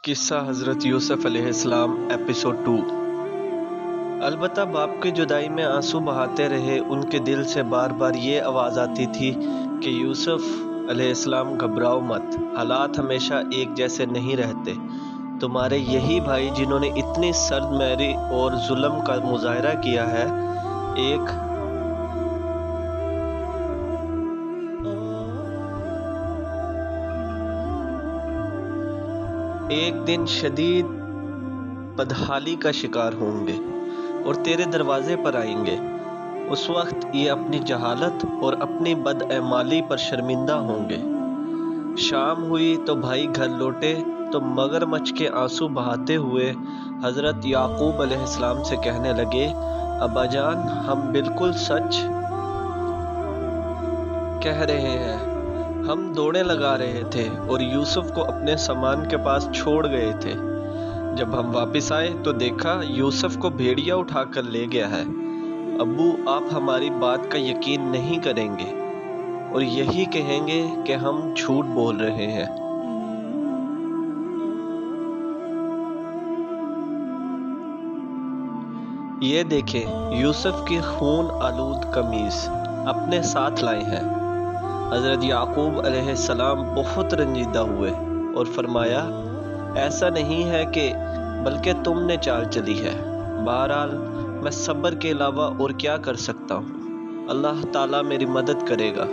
قصہ حضرت یوسف علیہ السلام ایپیسوڈ 2۔ البتہ باپ کی جدائی میں آنسو بہاتے رہے ان کے دل سے بار بار یہ آواز آتی تھی کہ یوسف علیہ السلام گھبراؤ مت، حالات ہمیشہ ایک جیسے نہیں رہتے۔ تمہارے یہی بھائی جنہوں نے اتنی سرد مہری اور ظلم کا مظاہرہ کیا ہے، ایک دن شدید بدحالی کا شکار ہوں گے اور تیرے دروازے پر آئیں گے۔ اس وقت یہ اپنی جہالت اور اپنی بدعمالی پر شرمندہ ہوں گے۔ شام ہوئی تو بھائی گھر لوٹے تو مگرمچھ کے آنسو بہاتے ہوئے حضرت یعقوب علیہ السلام سے کہنے لگے، ابا جان، ہم بالکل سچ کہہ رہے ہیں، ہم دوڑیں لگا رہے تھے اور یوسف کو اپنے سامان کے پاس چھوڑ گئے تھے۔ جب ہم واپس آئے تو دیکھا یوسف کو بھیڑیا اٹھا کر لے گیا ہے۔ ابو، آپ ہماری بات کا یقین نہیں کریں گے اور یہی کہیں گے کہ ہم جھوٹ بول رہے ہیں۔ یہ دیکھیں، یوسف کی خون آلود قمیص اپنے ساتھ لائے ہیں۔ حضرت یعقوب علیہ السلام بہت رنجیدہ ہوئے اور فرمایا، ایسا نہیں ہے کہ بلکہ تم نے چال چلی ہے۔ بہرحال میں صبر کے علاوہ اور کیا کر سکتا ہوں؟ اللہ تعالیٰ میری مدد کرے گا۔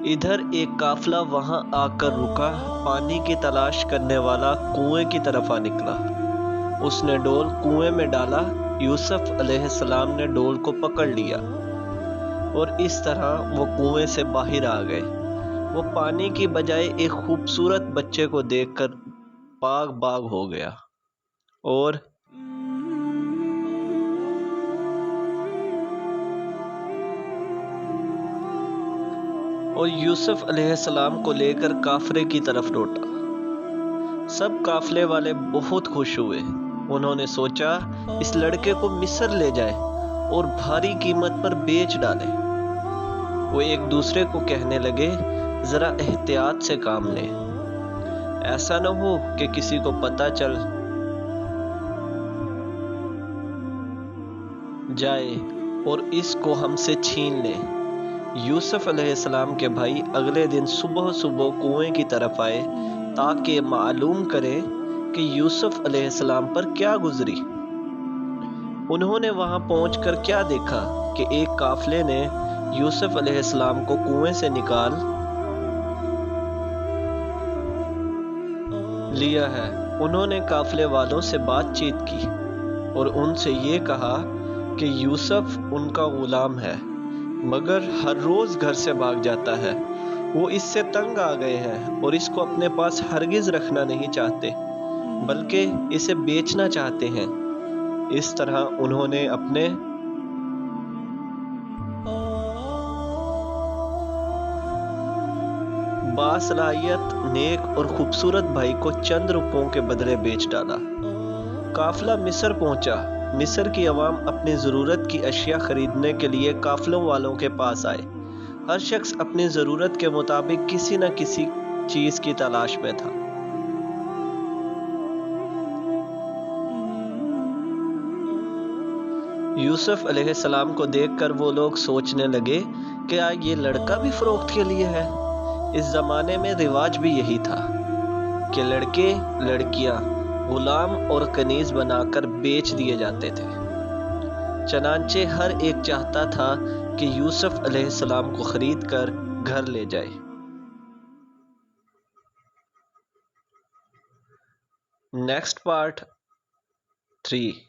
ادھر ایک قافلہ وہاں آ کر رکا، پانی کی تلاش کرنے والا کنویں کی طرف آ نکلا۔ اس نے ڈول کنویں میں ڈالا، یوسف علیہ السلام نے ڈول کو پکڑ لیا اور اس طرح وہ کنویں سے باہر آ گئے۔ وہ پانی کی بجائے ایک خوبصورت بچے کو دیکھ کر باغ باغ ہو گیا اور یوسف علیہ السلام کو لے کر کافرے کی طرف لوٹا۔ سب قافلے والے بہت خوش ہوئے۔ انہوں نے سوچا اس لڑکے کو مصر لے جائیں اور بھاری قیمت پر بیچ ڈالیں۔ وہ ایک دوسرے کو کہنے لگے، ذرا احتیاط سے کام لیں، ایسا نہ ہو کہ کسی کو پتہ چل جائے اور اس کو ہم سے چھین لیں۔ یوسف علیہ السلام کے بھائی اگلے دن صبح صبح کنویں کی طرف آئے تاکہ معلوم کریں کہ یوسف علیہ السلام پر کیا گزری۔ انہوں نے وہاں پہنچ کر کیا دیکھا کہ ایک قافلے نے یوسف علیہ السلام کو کنویں سے نکال لیا ہے۔ انہوں نے قافلے والوں سے بات چیت کی اور ان سے یہ کہا کہ یوسف ان کا غلام ہے، مگر ہر روز گھر سے بھاگ جاتا ہے۔ وہ اس سے تنگ آ گئے ہیں اور اس کو اپنے پاس ہرگز رکھنا نہیں چاہتے، بلکہ اسے بیچنا چاہتے ہیں۔ اس طرح انہوں نے اپنے باصلاحیت، نیک اور خوبصورت بھائی کو چند روپوں کے بدلے بیچ ڈالا۔ قافلہ مصر پہنچا۔ مصر کی عوام اپنی ضرورت کی اشیاء خریدنے کے لیے قافلوں والوں کے پاس آئے۔ ہر شخص اپنی ضرورت کے مطابق کسی نہ کسی چیز کی تلاش میں تھا۔ یوسف علیہ السلام کو دیکھ کر وہ لوگ سوچنے لگے کہ کیا یہ لڑکا بھی فروخت کے لیے ہے؟ اس زمانے میں رواج بھی یہی تھا کہ لڑکے لڑکیاں غلام اور کنیز بنا کر بیچ دیے جاتے تھے۔ چنانچہ ہر ایک چاہتا تھا کہ یوسف علیہ السلام کو خرید کر گھر لے جائے۔ Next part 3۔